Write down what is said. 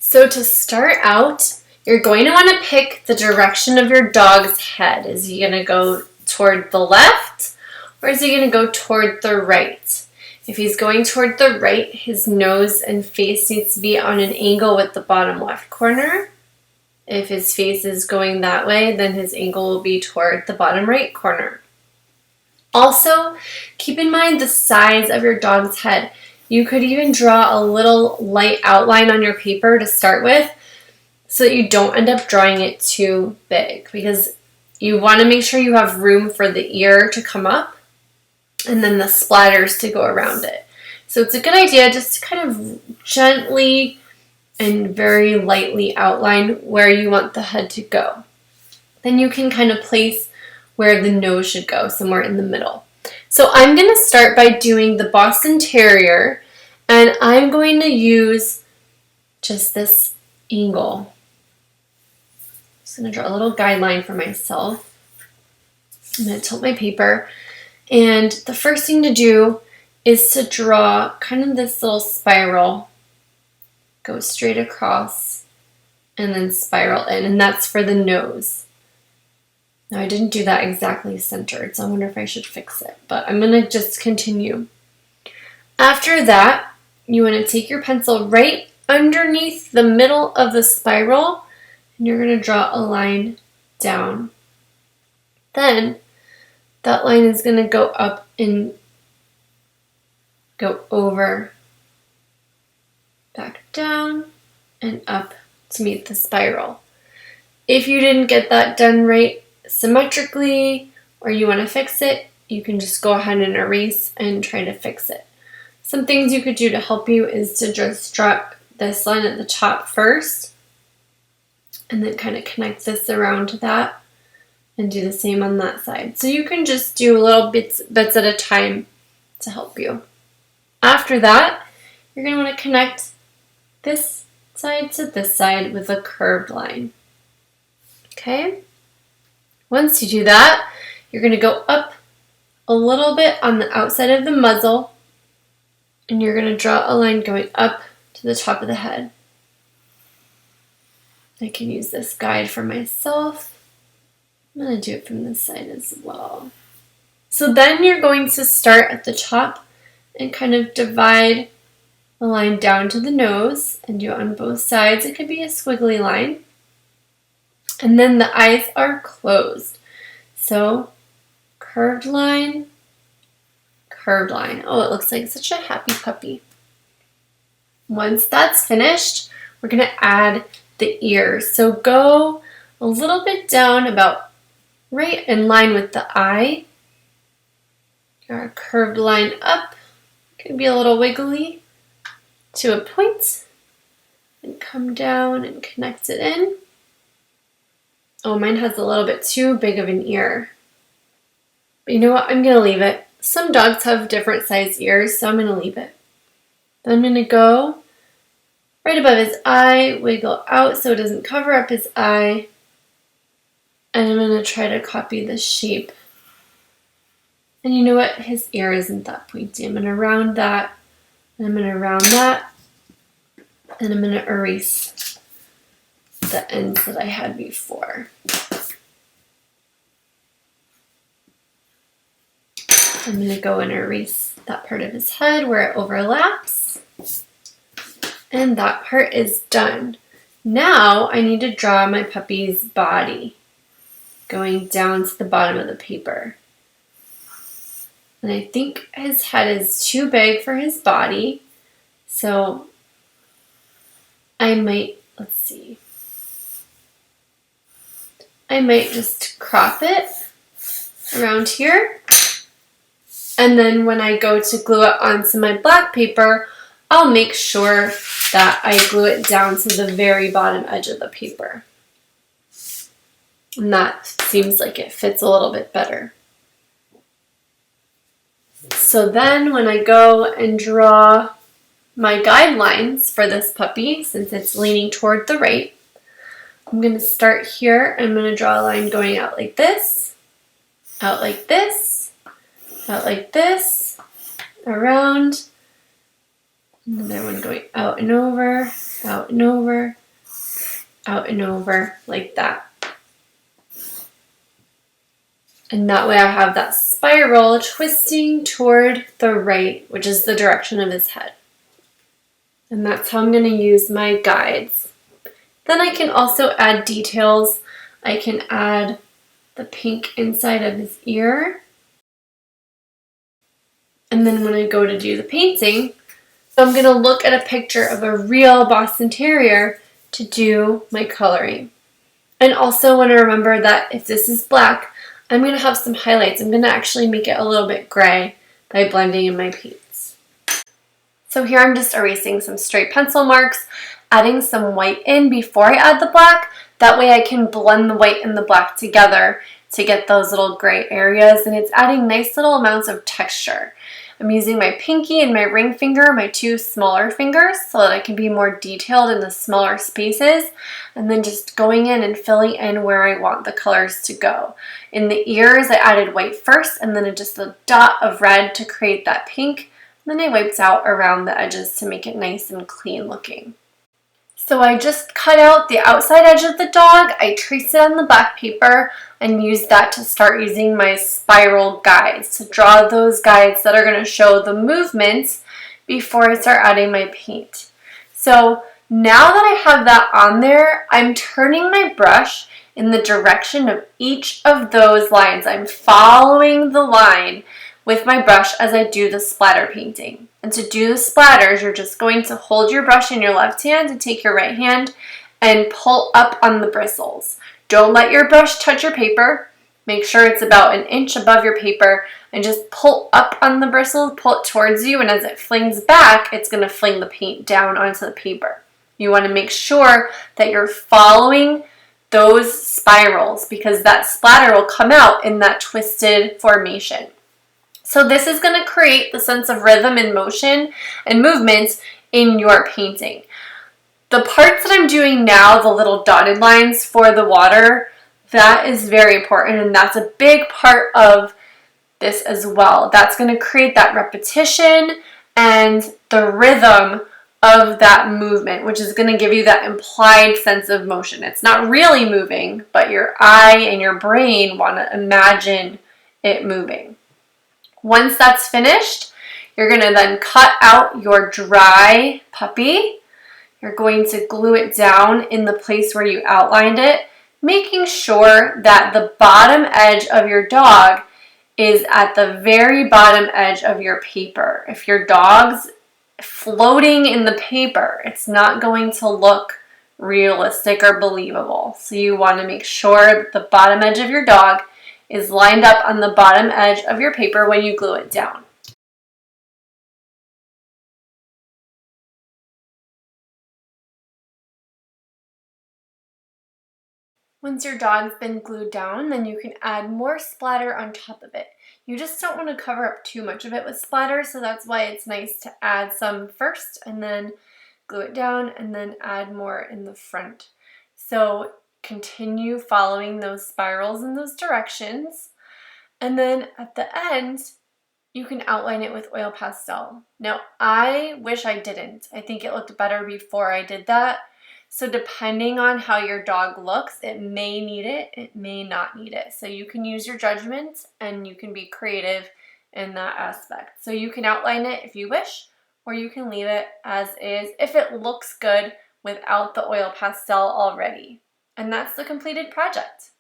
So to start out, you're going to want to pick the direction of your dog's head. Is he going to go toward the left or is he going to go toward the right? If he's going toward the right, his nose and face needs to be on an angle with the bottom left corner. If his face is going that way, then his angle will be toward the bottom right corner. Also, keep in mind the size of your dog's head. You could even draw a little light outline on your paper to start with so that you don't end up drawing it too big, because you want to make sure you have room for the ear to come up and then the splatters to go around it. So it's a good idea just to kind of gently and very lightly outline where you want the head to go. Then you can kind of place where the nose should go, somewhere in the middle. So I'm going to start by doing the Boston Terrier, and I'm going to use just this angle. I'm just going to draw a little guideline for myself. I'm going to tilt my paper, and the first thing to do is to draw kind of this little spiral. Go straight across and then spiral in, and that's for the nose. Now I didn't do that exactly centered, so I wonder if I should fix it, but I'm going to just continue. After that, you want to take your pencil right underneath the middle of the spiral, and you're going to draw a line down. Then that line is going to go up and go over, back down, and up to meet the spiral. If you didn't get that done right symmetrically, or you want to fix it, you can just go ahead and erase and try to fix it. Some things you could do to help you is to just draw this line at the top first, and then kind of connect this around to that, and do the same on that side. So you can just do little bits at a time to help you. After that, you're going to want to connect this side to this side with a curved line. Okay? Once you do that, you're going to go up a little bit on the outside of the muzzle, and you're going to draw a line going up to the top of the head. I can use this guide for myself. I'm going to do it from this side as well. So then you're going to start at the top and kind of divide the line down to the nose and do it on both sides. It could be a squiggly line. And then the eyes are closed. So curved line, curved line. Oh, it looks like such a happy puppy. Once that's finished, we're going to add the ears. So go a little bit down, about right in line with the eye. Our curved line up. Could be a little wiggly to a point, and come down and connect it in. Oh, mine has a little bit too big of an ear. But you know what? I'm going to leave it. Some dogs have different size ears, so I'm going to leave it. Then I'm going to go right above his eye, wiggle out so it doesn't cover up his eye. And I'm going to try to copy the shape. And you know what? His ear isn't that pointy. I'm going to round that. And I'm going to round that. And I'm going to erase the ends that I had before. I'm going to go and erase that part of his head where it overlaps. And that part is done. Now I need to draw my puppy's body going down to the bottom of the paper. And I think his head is too big for his body. So I might, let's see. I might just crop it around here. And then when I go to glue it onto my black paper, I'll make sure that I glue it down to the very bottom edge of the paper. And that seems like it fits a little bit better. So then when I go and draw my guidelines for this puppy, since it's leaning toward the right, I'm going to start here. I'm going to draw a line going out like this, out like this, out like this, around, And another one going out and over, out and over, out and over, like that. And that way I have that spiral twisting toward the right, which is the direction of his head. And that's how I'm going to use my guides. Then I can also add details. I can add the pink inside of his ear. And then when I go to do the painting, so I'm going to look at a picture of a real Boston Terrier to do my coloring. And also want to remember that if this is black, I'm going to have some highlights. I'm going to actually make it a little bit gray by blending in my paints. So here I'm just erasing some straight pencil marks, adding some white in before I add the black. That way I can blend the white and the black together to get those little gray areas, and it's adding nice little amounts of texture. I'm using my pinky and my ring finger, my two smaller fingers, so that I can be more detailed in the smaller spaces, and then just going in and filling in where I want the colors to go. In the ears, I added white first, and then just a dot of red to create that pink, and then I wiped out around the edges to make it nice and clean looking. So I just cut out the outside edge of the dog, I traced it on the black paper, and used that to start using my spiral guides, to draw those guides that are going to show the movements before I start adding my paint. So now that I have that on there, I'm turning my brush in the direction of each of those lines. I'm following the line with my brush as I do the splatter painting. And to do the splatters, you're just going to hold your brush in your left hand and take your right hand and pull up on the bristles. Don't let your brush touch your paper. Make sure it's about an inch above your paper and just pull up on the bristles, pull it towards you, and as it flings back, it's going to fling the paint down onto the paper. You want to make sure that you're following those spirals because that splatter will come out in that twisted formation. So this is going to create the sense of rhythm and motion and movement in your painting. The parts that I'm doing now, the little dotted lines for the water, that is very important, and that's a big part of this as well. That's going to create that repetition and the rhythm of that movement, which is going to give you that implied sense of motion. It's not really moving, but your eye and your brain want to imagine it moving. Once that's finished, you're going to then cut out your dry puppy. You're going to glue it down in the place where you outlined it, making sure that the bottom edge of your dog is at the very bottom edge of your paper. If your dog's floating in the paper, it's not going to look realistic or believable. So you want to make sure that the bottom edge of your dog is lined up on the bottom edge of your paper when you glue it down. Once your dog's been glued down, then you can add more splatter on top of it. You just don't want to cover up too much of it with splatter, so that's why it's nice to add some first and then glue it down and then add more in the front. So continue following those spirals in those directions. And then at the end, you can outline it with oil pastel. Now, I wish I didn't. I think it looked better before I did that. So depending on how your dog looks, it may need it, it may not need it. So you can use your judgment and you can be creative in that aspect. So you can outline it if you wish, or you can leave it as is if it looks good without the oil pastel already. And that's the completed project.